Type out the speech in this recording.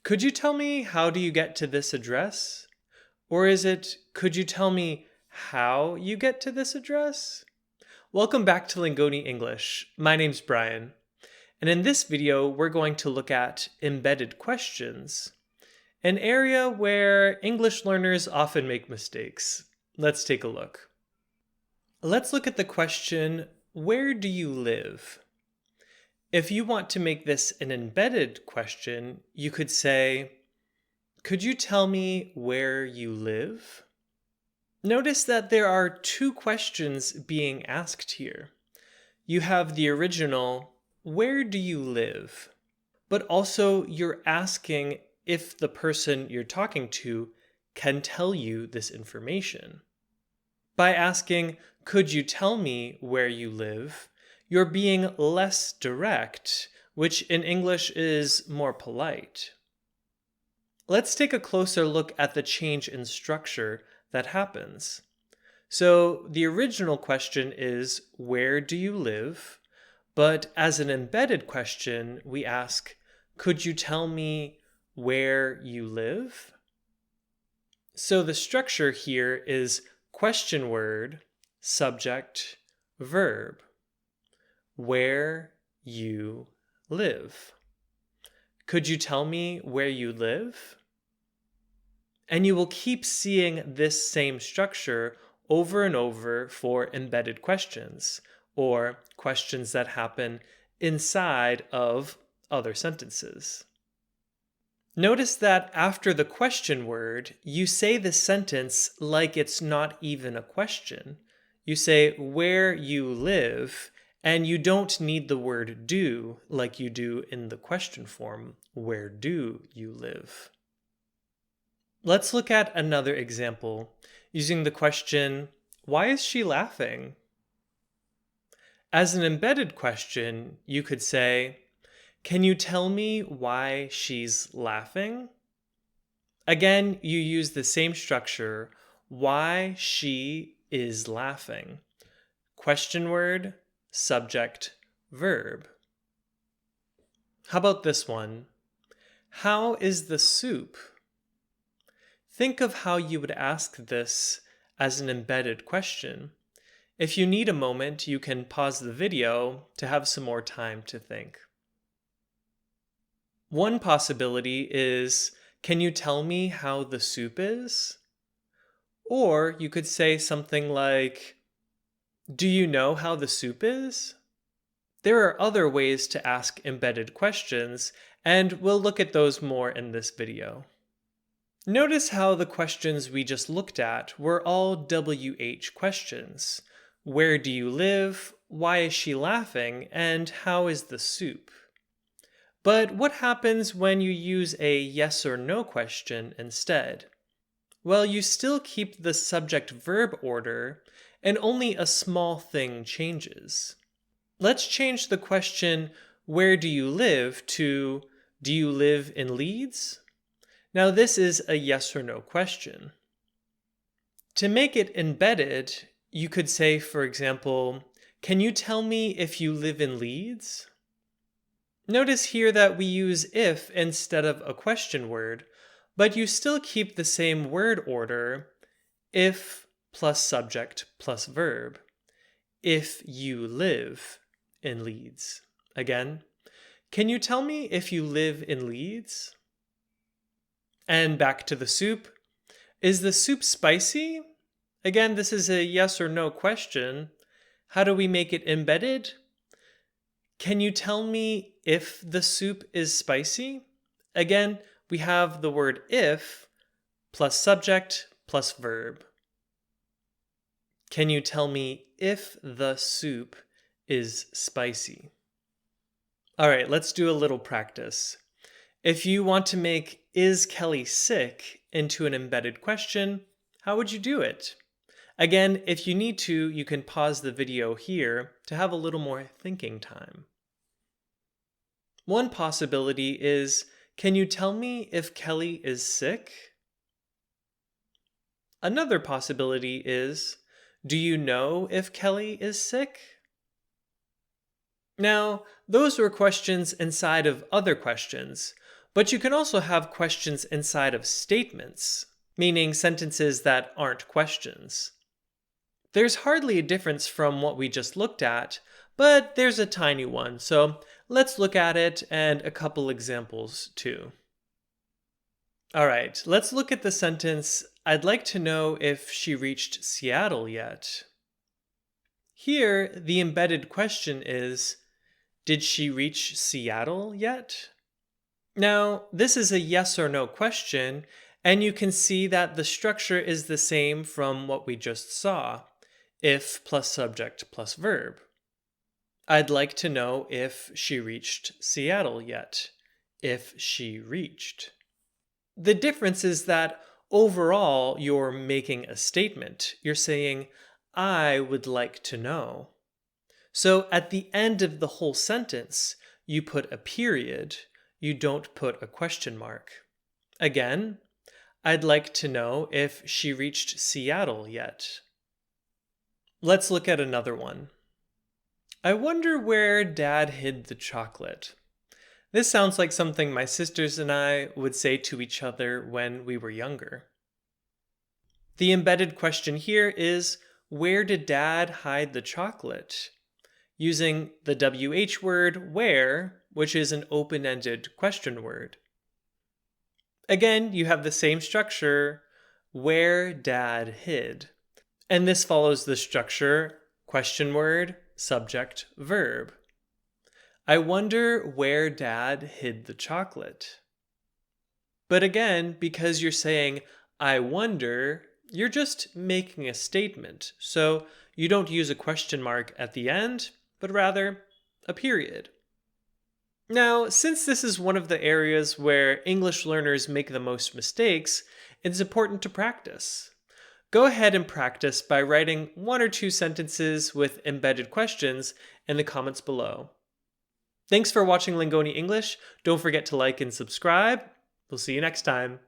Could you tell me how do you get to this address? Or is it, could you tell me how you get to this address? Welcome back to Lingoni English. My name's Brian. And in this video, we're going to look at embedded questions, an area where English learners often make mistakes. Let's take a look. Let's look at the question, where do you live? If you want to make this an embedded question, you could say, could you tell me where you live? Notice that there are two questions being asked here. You have the original, where do you live? But also you're asking if the person you're talking to can tell you this information. By asking, could you tell me where you live? You're being less direct, which in English is more polite. Let's take a closer look at the change in structure that happens. So the original question is, where do you live? But as an embedded question, we ask, could you tell me where you live? So the structure here is question word, subject, verb. Where you live. Could you tell me where you live? And you will keep seeing this same structure over and over for embedded questions, or questions that happen inside of other sentences. Notice that after the question word, you say the sentence like it's not even a question. You say where you live, and you don't need the word do like you do in the question form, where do you live? Let's look at another example using the question, why is she laughing? As an embedded question, you could say, can you tell me why she's laughing? Again, you use the same structure, why she is laughing. Question word, subject, verb. How about this one? How is the soup? Think of how you would ask this as an embedded question. If you need a moment, you can pause the video to have some more time to think. One possibility is, can you tell me how the soup is? Or you could say something like, do you know how the soup is? There are other ways to ask embedded questions, and we'll look at those more in this video. Notice how the questions we just looked at were all WH questions. Where do you live? Why is she laughing? And how is the soup? But what happens when you use a yes or no question instead? Well, you still keep the subject-verb order, and only a small thing changes. Let's change the question, where do you live, to, do you live in Leeds? Now this is a yes or no question. To make it embedded, you could say, for example, can you tell me if you live in Leeds? Notice here that we use if instead of a question word, but you still keep the same word order, if plus subject plus verb. If you live in Leeds. Again, can you tell me if you live in Leeds? And back to the soup. Is the soup spicy? Again, this is a yes or no question. How do we make it embedded? Can you tell me if the soup is spicy? Again, we have the word if plus subject plus verb. Can you tell me if the soup is spicy? All right, let's do a little practice. If you want to make is Kelly sick into an embedded question, how would you do it? Again, if you need to, you can pause the video here to have a little more thinking time. One possibility is, can you tell me if Kelly is sick? Another possibility is, do you know if Kelly is sick? Now, those were questions inside of other questions, But you can also have questions inside of statements, meaning sentences that aren't questions. There's hardly a difference from what we just looked at, but there's a tiny one, so let's look at it and a couple examples too. Alright, let's look at the sentence, I'd like to know if she reached Seattle yet. Here, the embedded question is, did she reach Seattle yet? Now, this is a yes or no question, and you can see that the structure is the same from what we just saw. If plus subject plus verb. I'd like to know if she reached Seattle yet. If she reached. The difference is that overall you're making a statement. You're saying, I would like to know. So at the end of the whole sentence, you put a period. You don't put a question mark. Again, I'd like to know if she reached Seattle yet. Let's look at another one. I wonder where Dad hid the chocolate. This sounds like something my sisters and I would say to each other when we were younger. The embedded question here is, where did Dad hide the chocolate? Using the WH word, where, which is an open-ended question word. Again, you have the same structure, where Dad hid. And this follows the structure, question word, subject, verb. I wonder where Dad hid the chocolate. But again, because you're saying, I wonder, you're just making a statement. So you don't use a question mark at the end, but rather a period. Now, since this is one of the areas where English learners make the most mistakes, it's important to practice. Go ahead and practice by writing 1 or 2 sentences with embedded questions in the comments below. Thanks for watching Lingoni English. Don't forget to like and subscribe. We'll see you next time.